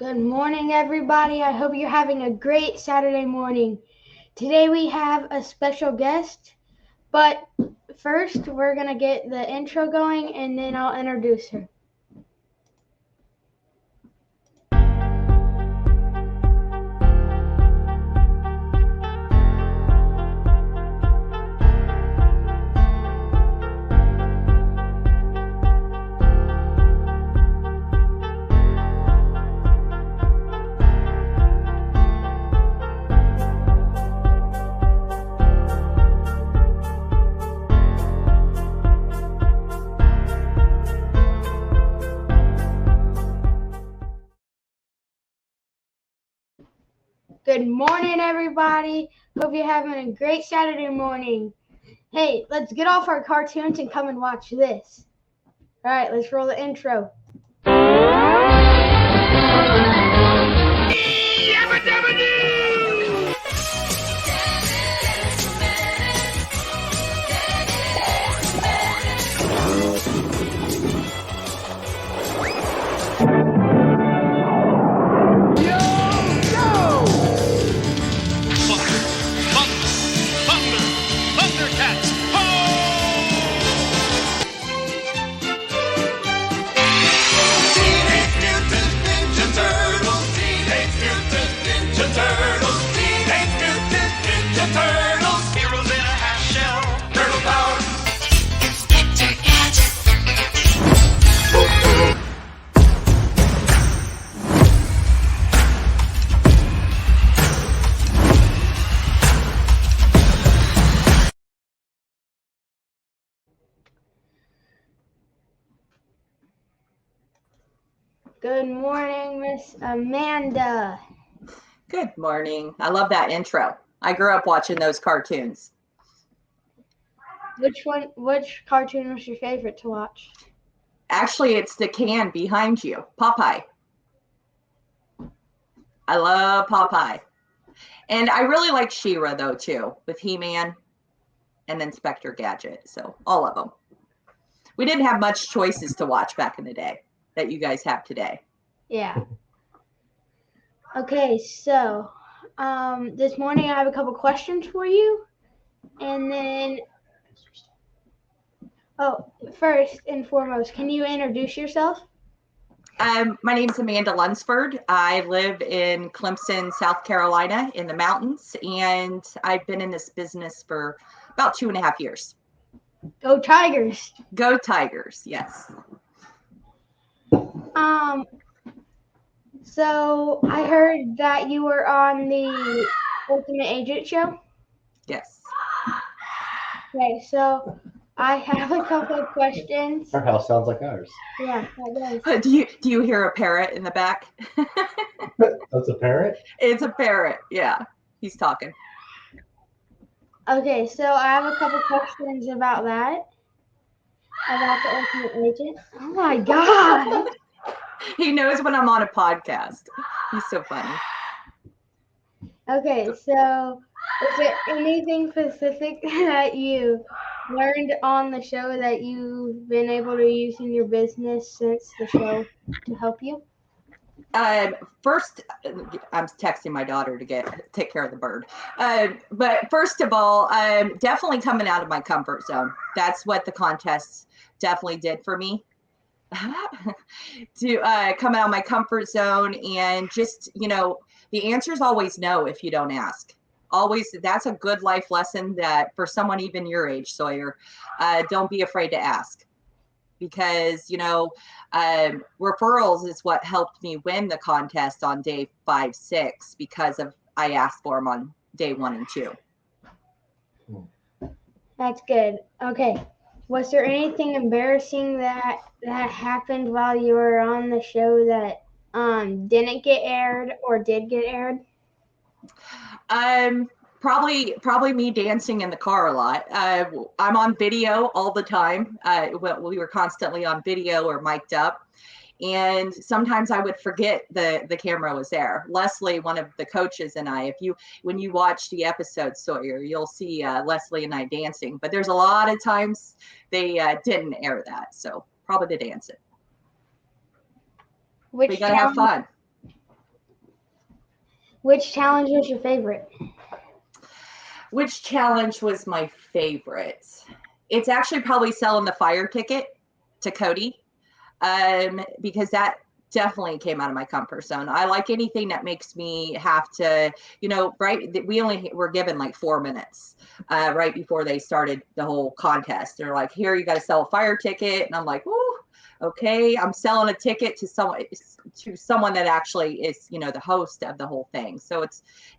Good morning, everybody. I hope you're having a great Saturday morning. Today we have a special guest, but first we're going to get the intro going and then I'll introduce her. Good morning, everybody. Hope you're having a great Saturday morning. Hey, let's get off our cartoons and come and watch this. All right, let's roll the intro. Good morning, Miss Amanda. Good morning. I love that intro. I grew up watching those cartoons. Which cartoon was your favorite to watch? Actually, it's the can behind you, Popeye. I love Popeye. And I really like She-Ra, though, too, with He-Man and Inspector Gadget. So all of them. We didn't have much choices to watch back in the day that you guys have today. Yeah. Okay, so this morning I have a couple questions for you. And then, first and foremost, can you introduce yourself? My name is Amanda Lunsford. I live in Clemson, South Carolina in the mountains, and I've been in this business for about 2.5 years. Go Tigers! Go Tigers, yes. So I heard that you were on the Ultimate Agent show? Yes. Okay, so I have a couple of questions. Our house sounds like ours. Yeah, that does. Do you hear a parrot in the back? That's a parrot? It's a parrot, yeah. He's talking. Okay, so I have a couple questions about that. About the Ultimate Agent. Oh my God! He knows when I'm on a podcast. He's so funny. Okay, so is there anything specific that you learned on the show that you've been able to use in your business since the show to help you? First, I'm texting my daughter to take care of the bird. But first of all, I'm definitely coming out of my comfort zone. That's what the contests definitely did for me. To come out of my comfort zone and just, the answer is always no if you don't ask. Always, that's a good life lesson that for someone even your age, Sawyer, don't be afraid to ask. Because, referrals is what helped me win the contest on day 5, 6, because I asked for them on day 1 and 2. That's good. Okay. Was there anything embarrassing that happened while you were on the show that didn't get aired or did get aired? Probably me dancing in the car a lot. I'm on video all the time. We were constantly on video or mic'd up. And sometimes I would forget the camera was there. Leslie, one of the coaches, and I, when you watch the episode, Sawyer, you'll see Leslie and I dancing. But there's a lot of times they didn't air that. So probably the dancing. We got to have fun. Which challenge was your favorite? Which challenge was my favorite? It's actually probably selling the fire ticket to Cody, because that definitely came out of my comfort zone. I like anything that makes me have to, right? We only were given like 4 minutes right before they started the whole contest. They're like, here, you got to sell a fire ticket. And I'm like, oh, okay. I'm selling a ticket to someone that actually is, the host of the whole thing. So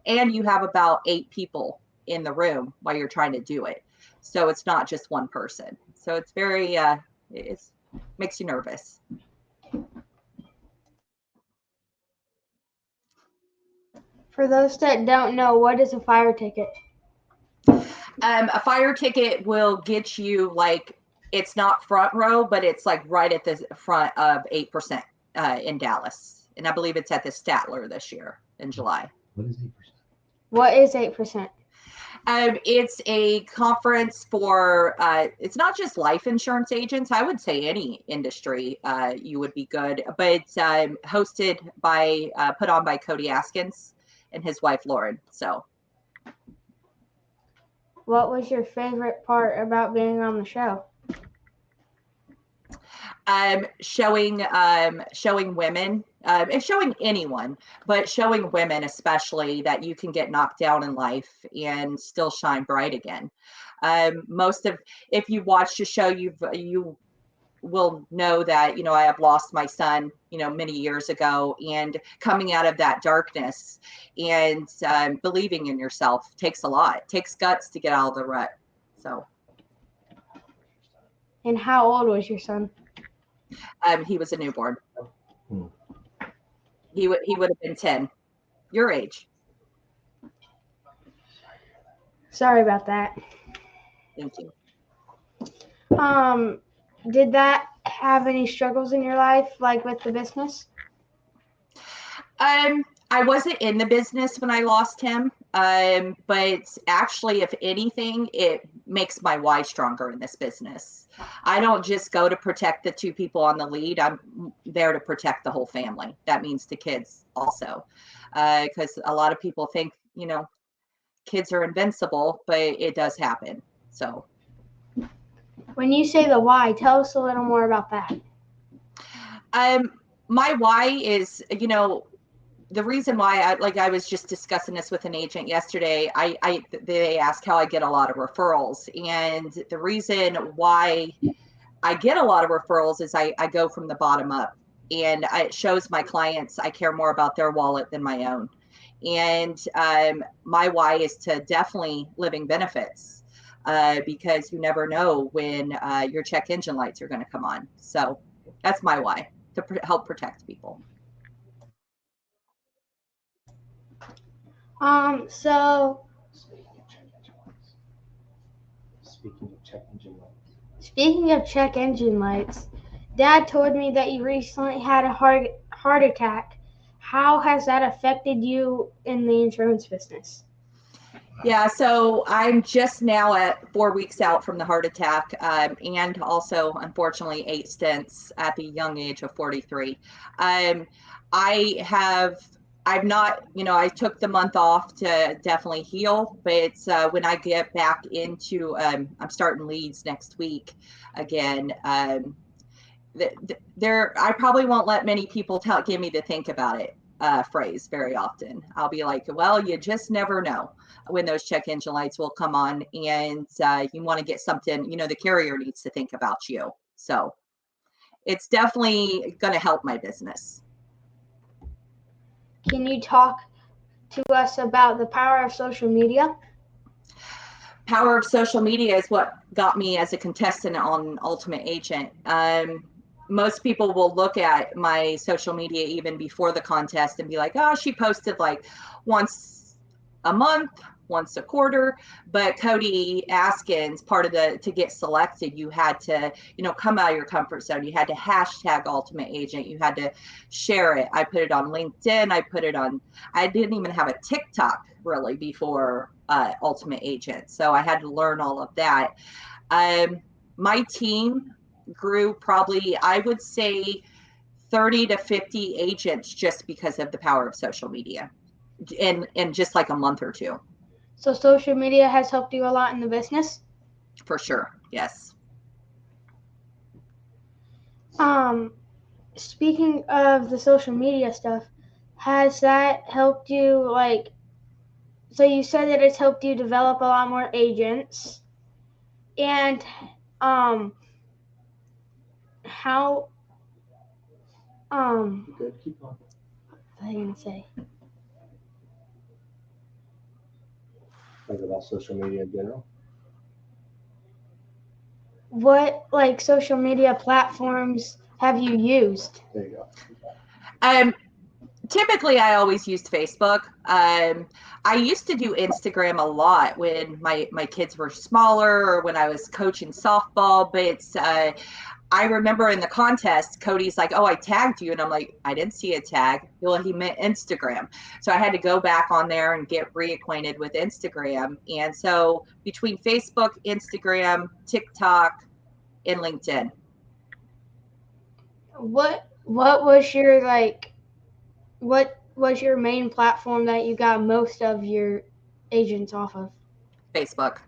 and you have about 8 people in the room while you're trying to do it. So it's not just one person. So it's very, it's makes you nervous. For those that don't know, what is a fire ticket? A fire ticket will get you it's not front row, but it's like right at the front of 8% in Dallas. And I believe it's at the Statler this year in July. What is 8%? What is 8%? It's a conference for, it's not just life insurance agents. I would say any industry you would be good, but it's hosted by, put on by Cody Askins and his wife, Lauren. So. What was your favorite part about being on the show? Showing women, and showing anyone, but showing women especially that you can get knocked down in life and still shine bright again. If you watch the show, you will know that, I have lost my son, many years ago, and coming out of that darkness and believing in yourself takes a lot. It takes guts to get out of the rut. So. And how old was your son? He was a newborn. He would have been 10, your age. Sorry about that. Thank you. Did that have any struggles in your life, like with the business? I wasn't in the business when I lost him, but actually, if anything, it makes my why stronger in this business. I don't just go to protect the 2 people on the lead. I'm there to protect the whole family. That means the kids also, because a lot of people think, kids are invincible, but it does happen. So. When you say the why, tell us a little more about that. My why is, the reason why I was just discussing this with an agent yesterday. They ask how I get a lot of referrals, and the reason why I get a lot of referrals is I go from the bottom up, and it shows my clients I care more about their wallet than my own. And my why is to definitely living benefits, because you never know when your check engine lights are going to come on. So that's my why, to help protect people. So speaking of check engine lights, Dad told me that you recently had a heart attack. How has that affected you in the insurance business? Yeah, so I'm just now at 4 weeks out from the heart attack, and also, unfortunately, 8 stents at the young age of 43. I've not, I took the month off to definitely heal, but when I get back into, I'm starting leads next week again. I probably won't let many people give me the think about it phrase very often. I'll be like, well, you just never know when those check engine lights will come on, and you want to get something, the carrier needs to think about you. So it's definitely going to help my business. Can you talk to us about the power of social media? Power of social media is what got me as a contestant on Ultimate Agent. Most people will look at my social media even before the contest and be like, oh, she posted like once a month, once a quarter. But Cody Askins, to get selected, you had to, come out of your comfort zone. You had to hashtag Ultimate Agent. You had to share it. I put it on LinkedIn. I didn't even have a TikTok really before Ultimate Agent. So I had to learn all of that. My team grew probably, I would say, 30 to 50 agents just because of the power of social media. in just like a month or two. So social media has helped you a lot in the business? For sure. Yes. Speaking of the social media stuff, has that helped you, like, so you said that it's helped you develop a lot more agents, and how Good, keep on. what was I gonna say? Talk about social media in general. What, like, social media platforms have you used? There you go. Typically I always used Facebook. I used to do Instagram a lot when my kids were smaller or when I was coaching softball, but I remember in the contest, Cody's like, "Oh, I tagged you." And I'm like, "I didn't see a tag." Well, he meant Instagram. So I had to go back on there and get reacquainted with Instagram. And so between Facebook, Instagram, TikTok, and LinkedIn. What was your, like, what was your main platform that you got most of your agents off of? Facebook.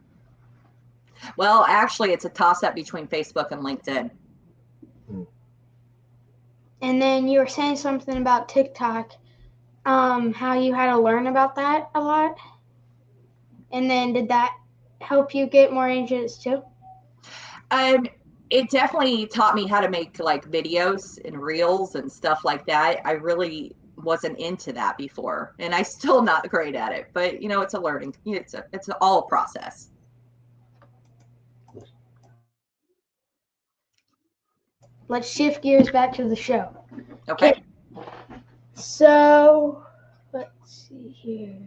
Well, actually, it's a toss-up between Facebook and LinkedIn. And then you were saying something about TikTok, how you had to learn about that a lot. And then did that help you get more agents too? It definitely taught me how to make like videos and reels and stuff like that. I really wasn't into that before, and I'm still not great at it. But it's a learning. It's all a process. Let's shift gears back to the show. Okay. So let's see here.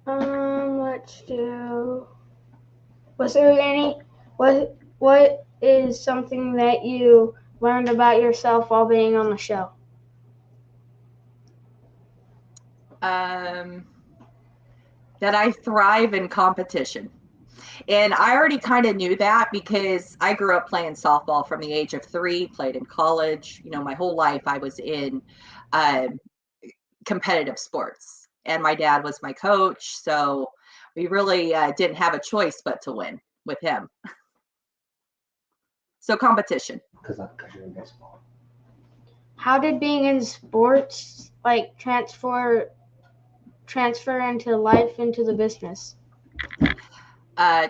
Let's do. Was there any? What is something that you learned about yourself while being on the show? That I thrive in competition. And I already kind of knew that because I grew up playing softball from the age of 3, played in college. My whole life I was in competitive sports, and my dad was my coach. So we really didn't have a choice but to win with him. So competition. Because you're in baseball. How did being in sports like transfer into life into the business?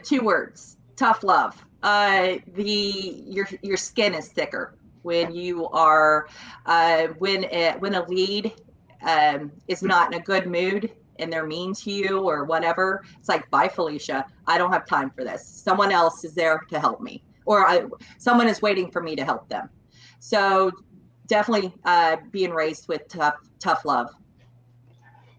2 words: tough love. Your skin is thicker when you are when a lead is not in a good mood and they're mean to you or whatever. It's like, "Bye, Felicia. I don't have time for this. Someone else is there to help me, or someone is waiting for me to help them." So definitely being raised with tough love.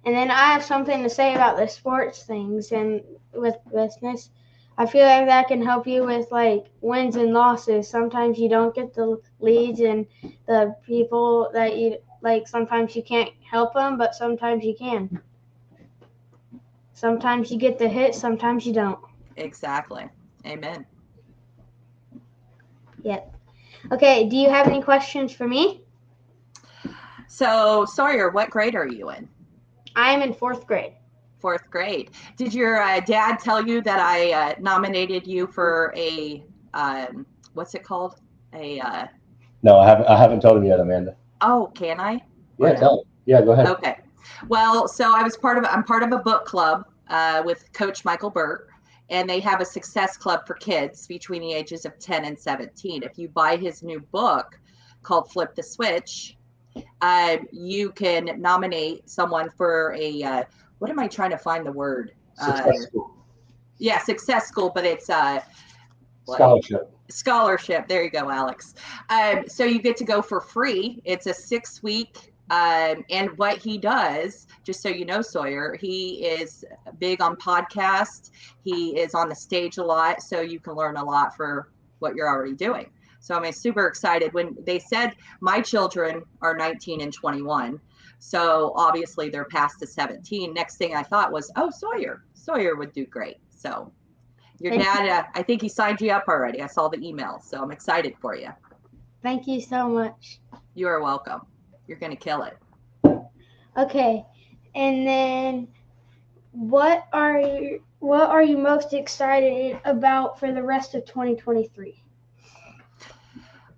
And then I have something to say about the sports things and with business. I feel like that can help you with like wins and losses. Sometimes you don't get the leads and the people that you like. Sometimes you can't help them, but sometimes you can. Sometimes you get the hit, sometimes you don't. Exactly. Amen. Yep. Okay, do you have any questions for me? So Sawyer, what grade are you in? I am in 4th grade. 4th grade. Did your dad tell you that I nominated you for a what's it called? No, I haven't told him yet, Amanda. Oh, can I? Yeah, tell him. Yeah, go ahead. Okay. Well, so I'm part of a book club with Coach Michael Burt, and they have a success club for kids between the ages of 10 and 17. If you buy his new book called Flip the Switch, you can nominate someone for a what am I trying to find the word? Success school. Yeah, success school, but it's Scholarship. Scholarship. There you go, Alex. So you get to go for free. It's a 6-week. And what he does, just so you know, Sawyer, he is big on podcasts. He is on the stage a lot, so you can learn a lot for what you're already doing. So I'm super excited. When they said my children are 19 and 21, so obviously they're past the 17. Next thing I thought was, oh, Sawyer would do great. So your dad, I think he signed you up already. I saw the email, so I'm excited for you. Thank you so much. You are welcome. You're going to kill it. Okay. And then what are you most excited about for the rest of 2023?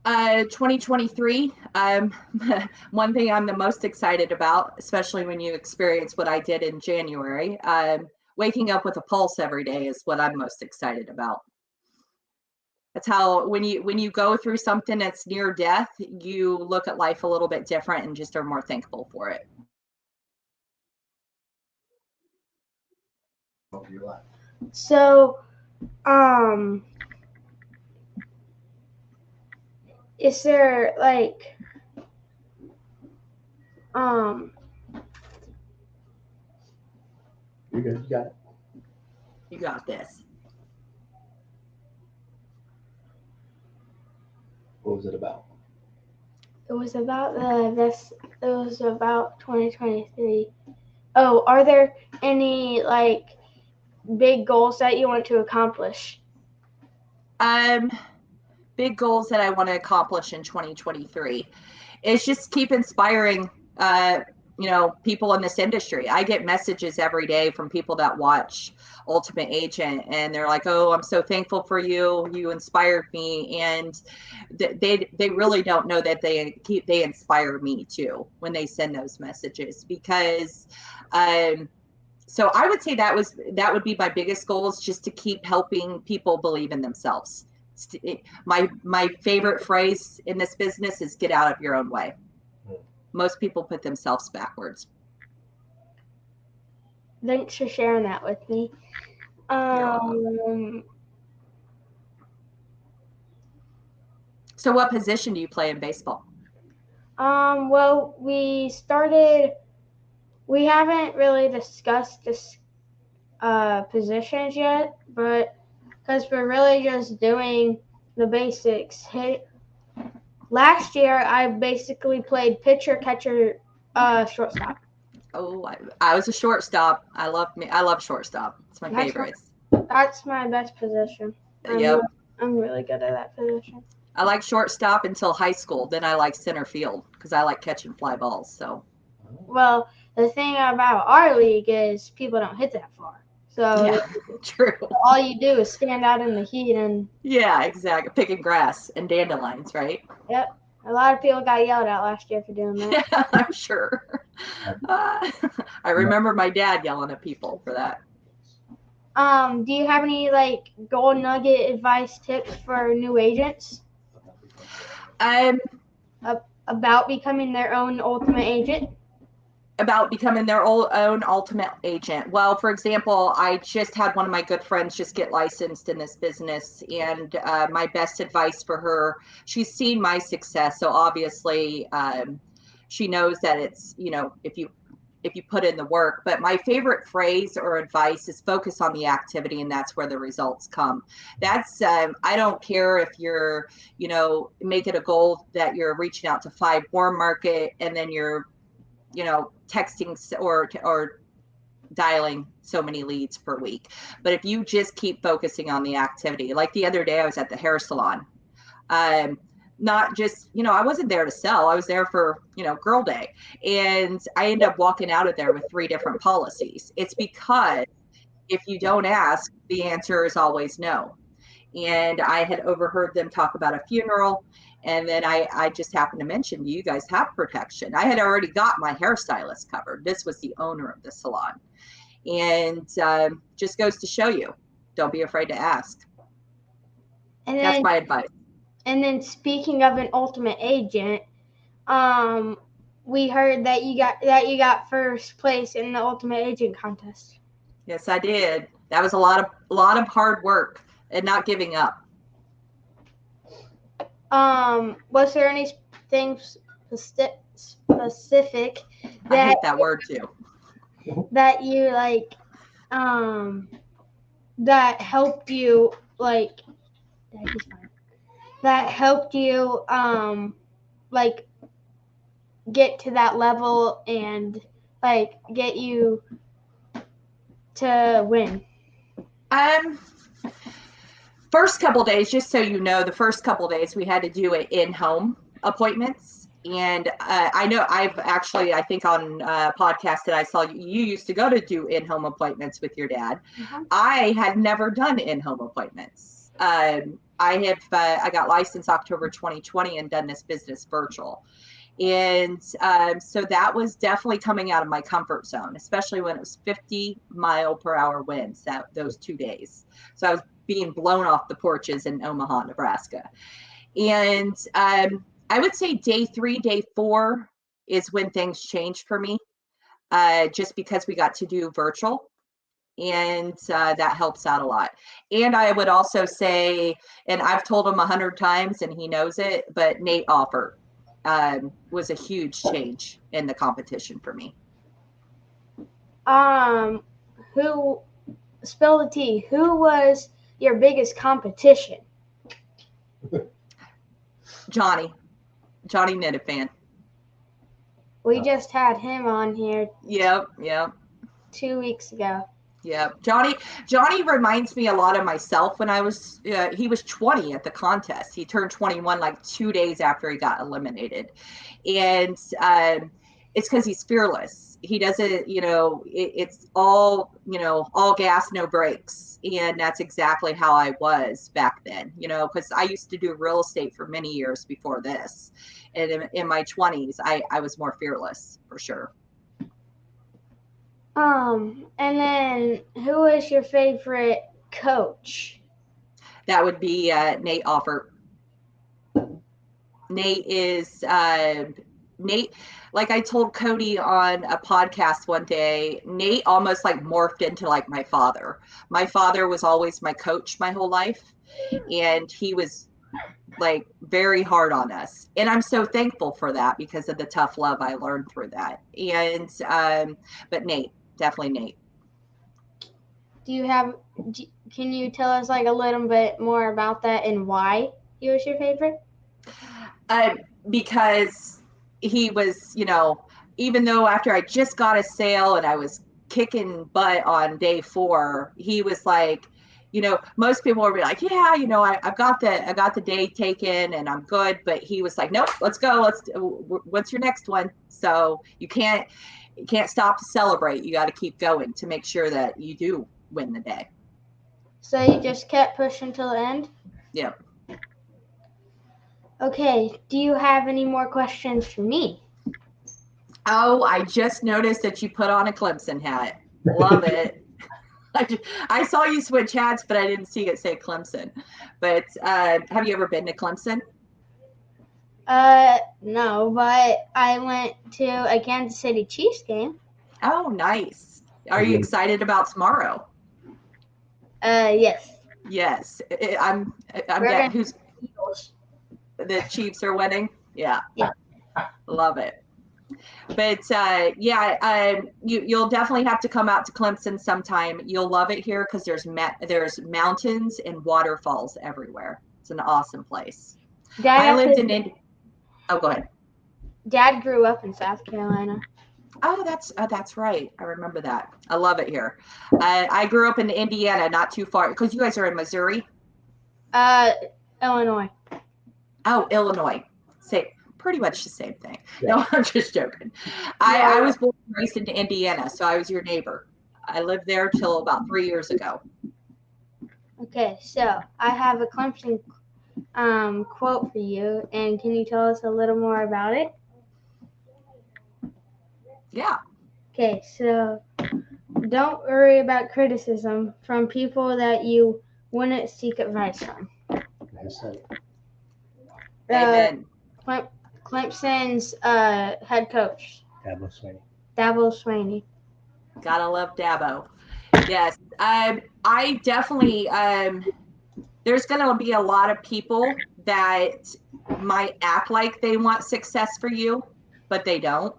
2023, one thing I'm the most excited about, especially when you experience what I did in January, waking up with a pulse every day is what I'm most excited about. That's how when you go through something that's near death, you look at life a little bit different and just are more thankful for it. Over your life. So, is there like um You're good. You got it. You got this. What was it about? it was about 2023. Oh, are there any like big goals that you want to accomplish? Big goals that I want to accomplish in 2023 is just keep inspiring people in this industry. I get messages every day from people that watch Ultimate Agent, and they're like, oh, I'm so thankful for you, you inspired me. And they really don't know that they inspire me too when they send those messages, because so I would say that would be my biggest goal, is just to keep helping people believe in themselves. My favorite phrase in this business is get out of your own way. Most people put themselves backwards. Thanks for sharing that with me. You're welcome. So what position do you play in baseball? Well, we haven't really discussed this positions yet, but because we're really just doing the basics. Last year, I basically played pitcher, catcher, shortstop. Oh, I was a shortstop. I love shortstop. It's my favorite. That's my best position. Yep. I'm really good at that position. I like shortstop until high school. Then I like center field because I like catching fly balls. So. Well, the thing about our league is people don't hit that far. So yeah, true. All you do is stand out in the heat and. Yeah, exactly. Picking grass and dandelions, right? Yep. A lot of people got yelled at last year for doing that. Yeah, I'm sure. I remember my dad yelling at people for that. Do you have any like gold nugget advice tips for new agents? About becoming their own ultimate agent? About becoming their own ultimate agent. Well, for example, I just had one of my good friends just get licensed in this business, and my best advice for her, she's seen my success, so obviously she knows that it's, if you put in the work. But my favorite phrase or advice is focus on the activity, and that's where the results come. That's I don't care if you're, make it a goal that you're reaching out to 5 warm market, and then you're, texting or dialing so many leads per week. But if you just keep focusing on the activity, like the other day I was at the hair salon, not just, I wasn't there to sell. I was there for, girl day. And I ended up walking out of there with 3 different policies. It's because if you don't ask, the answer is always no. And I had overheard them talk about a funeral. And then I just happened to mention, do you guys have protection? I had already got my hairstylist covered. This was the owner of the salon. And just goes to show you, don't be afraid to ask. And that's my advice. And then speaking of an ultimate agent, we heard that you got first place in the ultimate agent contest. Yes, I did. That was a lot of hard work and not giving up. Was there anything specific I hate that word too. That you that helped you get to that level and get you to win? First couple days, just so you know, the first couple days we had to do it in-home appointments. And I know I think on a podcast that I saw, you used to go to do in-home appointments with your dad. Mhm. I had never done in-home appointments. I got licensed October 2020 and done this business virtual. And so that was definitely coming out of my comfort zone, especially when it was 50-mile-per-hour winds those 2 days. So I was being blown off the porches in Omaha, Nebraska. And I would say day 3, day 4 is when things changed for me, just because we got to do virtual. And that helps out a lot. And I would also say, and I've told him 100 times and he knows it, but Nate Offer was a huge change in the competition for me. Who spill the tea? Who was your biggest competition? Johnny Nittifan. We just had him on here Yep. 2 weeks ago. Yeah, Johnny reminds me a lot of myself when I was, he was 20 at the contest. He turned 21 like 2 days after he got eliminated. And it's because he's fearless. He doesn't, it's all, all gas, no brakes. And that's exactly how I was back then, because I used to do real estate for many years before this. And in my 20s, I was more fearless for sure. And then who is your favorite coach? That would be Nate Offer. Nate is Nate, like I told Cody on a podcast one day, Nate almost like morphed into like my father. My father was always my coach my whole life, and he was like very hard on us. And I'm so thankful for that because of the tough love I learned through that. And but Nate, definitely Nate. Can you tell us like a little bit more about that and why he was your favorite? Because he was, even though after I just got a sale and I was kicking butt on day 4, he was like, most people would be like, yeah, I got the day taken and I'm good. But he was like, nope, let's go. What's your next one? So you can't stop to celebrate. You got to keep going to make sure that you do win the day. So you just kept pushing till the end? Yep. Okay, do you have any more questions for me? Oh, I just noticed that you put on a Clemson hat. Love it. I saw you switch hats, but I didn't see it say Clemson. But have you ever been to Clemson? No, but I went to a Kansas City Chiefs game. Oh, nice. Are you excited about tomorrow? Yes. Yes. I'm We're who's Eagles. the Chiefs are winning? Yeah. Yeah. Love it. But you'll definitely have to come out to Clemson sometime. You'll love it here because there's mountains and waterfalls everywhere. It's an awesome place. I lived in Indy. Oh, go ahead. Dad grew up in South Carolina. Oh, that's right. I remember that. I love it here. I grew up in Indiana, not too far, because you guys are in Missouri. Illinois. Oh, Illinois. Pretty much the same thing. Yeah. No, I'm just joking. I was born and raised in Indiana, so I was your neighbor. I lived there till about 3 years ago. Okay, so I have a Clemson quote for you, and can you tell us a little more about it? Yeah. Okay, so don't worry about criticism from people that you wouldn't seek advice from. Amen. Clemson's head coach, Dabo Swinney. Gotta love Dabo. Yes. I definitely, there's going to be a lot of people that might act like they want success for you, but they don't.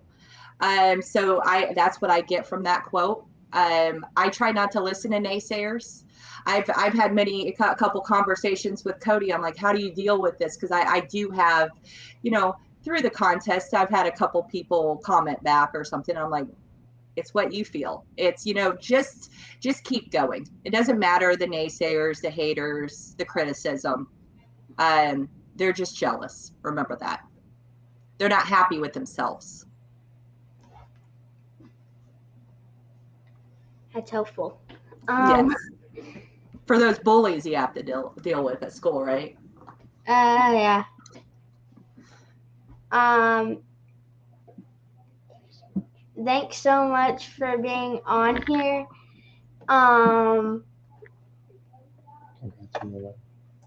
So that's what I get from that quote. I try not to listen to naysayers. I've had a couple conversations with Cody. I'm like, how do you deal with this? Because I do have, through the contest, I've had a couple people comment back or something. I'm like, it's what you feel. It's, just keep going. It doesn't matter the naysayers, the haters, the criticism. They're just jealous. Remember that. they're not happy with themselves. That's helpful. Yes. For those bullies you have to deal with at school, right? Yeah. Thanks so much for being on here.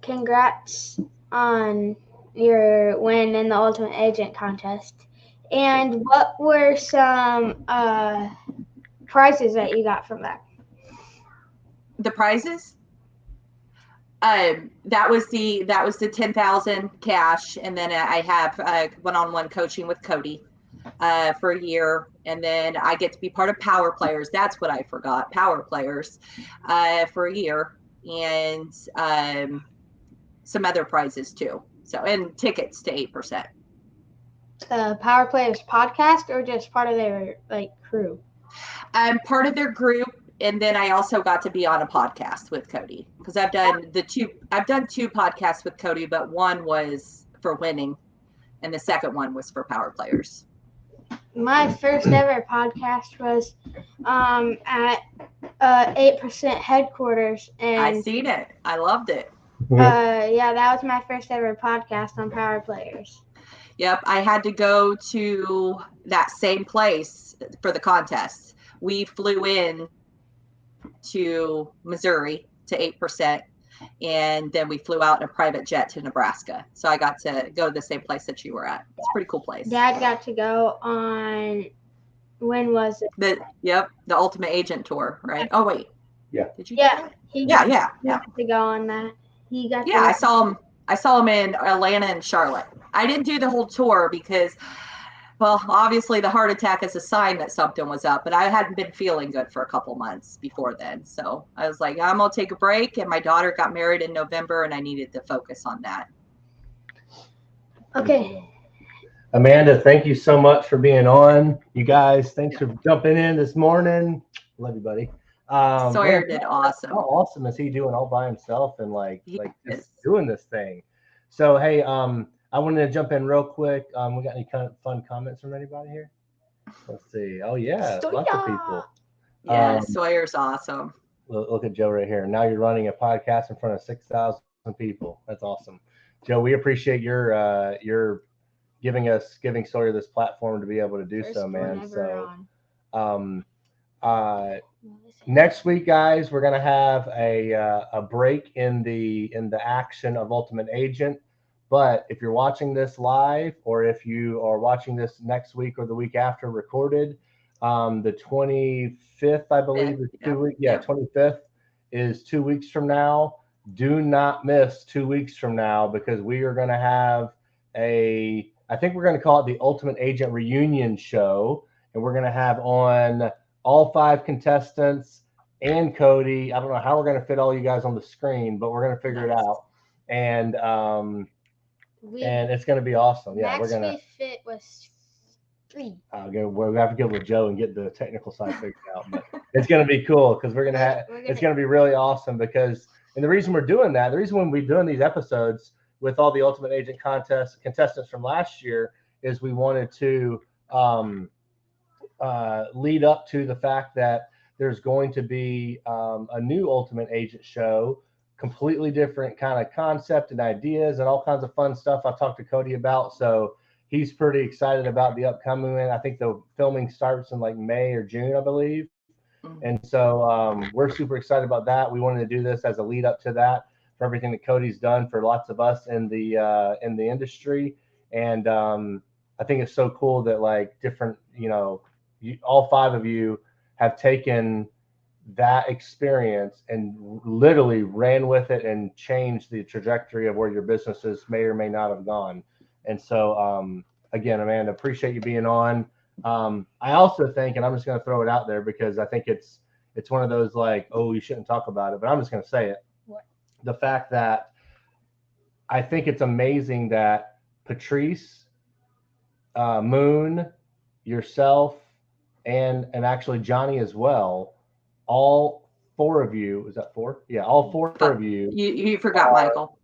Congrats on your win in the Ultimate Agent contest. And what were some prizes that you got from that? The prizes? That was the 10,000 cash, and then I have one-on-one coaching with Cody for a year, and then I get to be part of Power Players. That's what I forgot, Power Players, for a year, and some other prizes too. So, and tickets to 8%. Power Players podcast, or just part of their crew? I'm part of their group, and then I also got to be on a podcast with Cody, because I've done two podcasts with Cody, but one was for winning and the second one was for Power Players. My first ever podcast was at 8% headquarters, and I seen it. I loved it. Yeah, that was my first ever podcast on Power Players. Yep, I had to go to that same place for the contest. We flew in to Missouri to 8%, and then we flew out in a private jet to Nebraska. So I got to go to the same place that you were at. It's a pretty cool place. Dad got to go on, when was it? The Ultimate Agent tour, right? Oh wait. Yeah. Did you? Yeah. He got to go on that. He got. Yeah, I saw him in Atlanta and Charlotte. I didn't do the whole tour because, well, obviously the heart attack is a sign that something was up, but I hadn't been feeling good for a couple months before then. So I was like, I'm gonna take a break, and my daughter got married in November, and I needed to focus on that. Okay. Amanda, thank you so much for being on. You guys, thanks for jumping in this morning. Love you, buddy. Sawyer did awesome. How awesome is he doing all by himself and just doing this thing? So hey, I wanted to jump in real quick. We got any kind of fun comments from anybody here? Let's see. Oh yeah, lots of people. Yeah, Sawyer's awesome. Look at Joe right here. Now you're running a podcast in front of 6,000 people. That's awesome, Joe. We appreciate your giving Sawyer this platform to be able to do so, man. So, next week, guys, we're gonna have a break in the action of Ultimate Agent. But if you're watching this live, or if you are watching this next week or the week after recorded, the 25th, I believe, is 2 weeks. Yeah, 25th is 2 weeks from now. Do not miss 2 weeks from now, because we are going to have I think we're going to call it the Ultimate Agent Reunion Show, and we're going to have on all 5 contestants and Cody. I don't know how we're going to fit all you guys on the screen, but we're going to figure it out. And it's going to be awesome. Yeah, we're going to fit was 3. We'll have to go with Joe and get the technical side figured out. But it's going to be cool, because it's going to be really awesome. Because, and the reason we're doing that, the reason when we're doing these episodes with all the Ultimate Agent contestants from last year, is we wanted to lead up to the fact that there's going to be a new Ultimate Agent show, completely different kind of concept and ideas and all kinds of fun stuff I've talked to Cody about. So he's pretty excited about the upcoming one. I think the filming starts in like May or June, I believe. And so we're super excited about that. We wanted to do this as a lead up to that, for everything that Cody's done for lots of us in the industry. And I think it's so cool that like different, all 5 of you have taken that experience and literally ran with it and changed the trajectory of where your businesses may or may not have gone. And so, again, Amanda, appreciate you being on. I also think, and I'm just going to throw it out there because I think it's one of those like, oh, you shouldn't talk about it, but I'm just going to say it. What? The fact that I think it's amazing that Patrice, Moon, yourself, and actually Johnny as well, all 4 of you, is that 4? Yeah, all 4 of you. You forgot Michael.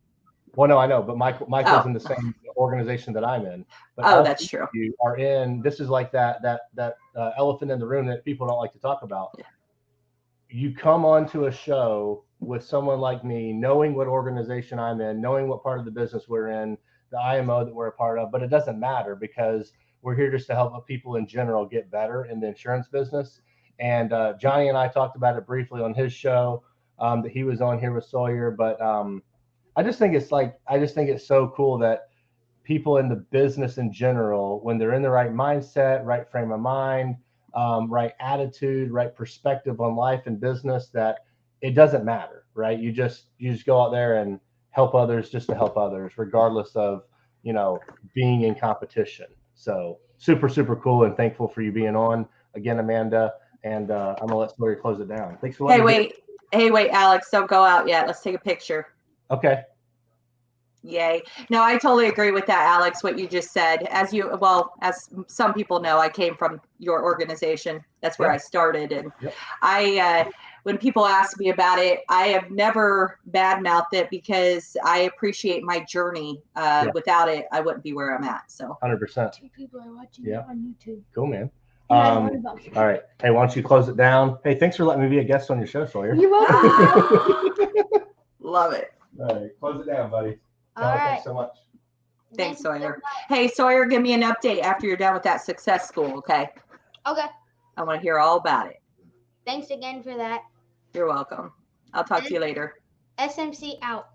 Well, no, I know, but Michael's in the same organization that I'm in. But Oh, all that's three true. of you are in. This is like that elephant in the room that people don't like to talk about. Yeah. You come onto a show with someone like me, knowing what organization I'm in, knowing what part of the business we're in, the IMO that we're a part of, but it doesn't matter because we're here just to help people in general get better in the insurance business. And Johnny and I talked about it briefly on his show that he was on here with Sawyer. But I just think it's so cool that people in the business in general, when they're in the right mindset, right frame of mind, right attitude, right perspective on life and business, that it doesn't matter, right? You just go out there and help others just to help others, regardless of, being in competition. So super, super cool and thankful for you being on again, Amanda. And I'm gonna let Sawyer close it down. Thanks for letting me. Hey, wait, Alex, don't go out yet. Let's take a picture. Okay. Yay. No, I totally agree with that, Alex, what you just said. As some people know, I came from your organization. That's where I started. And when people ask me about it, I have never badmouthed it because I appreciate my journey. Without it, I wouldn't be where I'm at. So 100%. 2 people are watching it on YouTube. Cool, man. All right. Hey, why don't you close it down? Hey, thanks for letting me be a guest on your show, Sawyer. You're welcome. Love it. All right, close it down, buddy. All right. Thanks so much. Thanks, Sawyer. Hey, Sawyer, give me an update after you're done with that success school, okay? Okay. I want to hear all about it. Thanks again for that. You're welcome. I'll talk to you later. SMC out.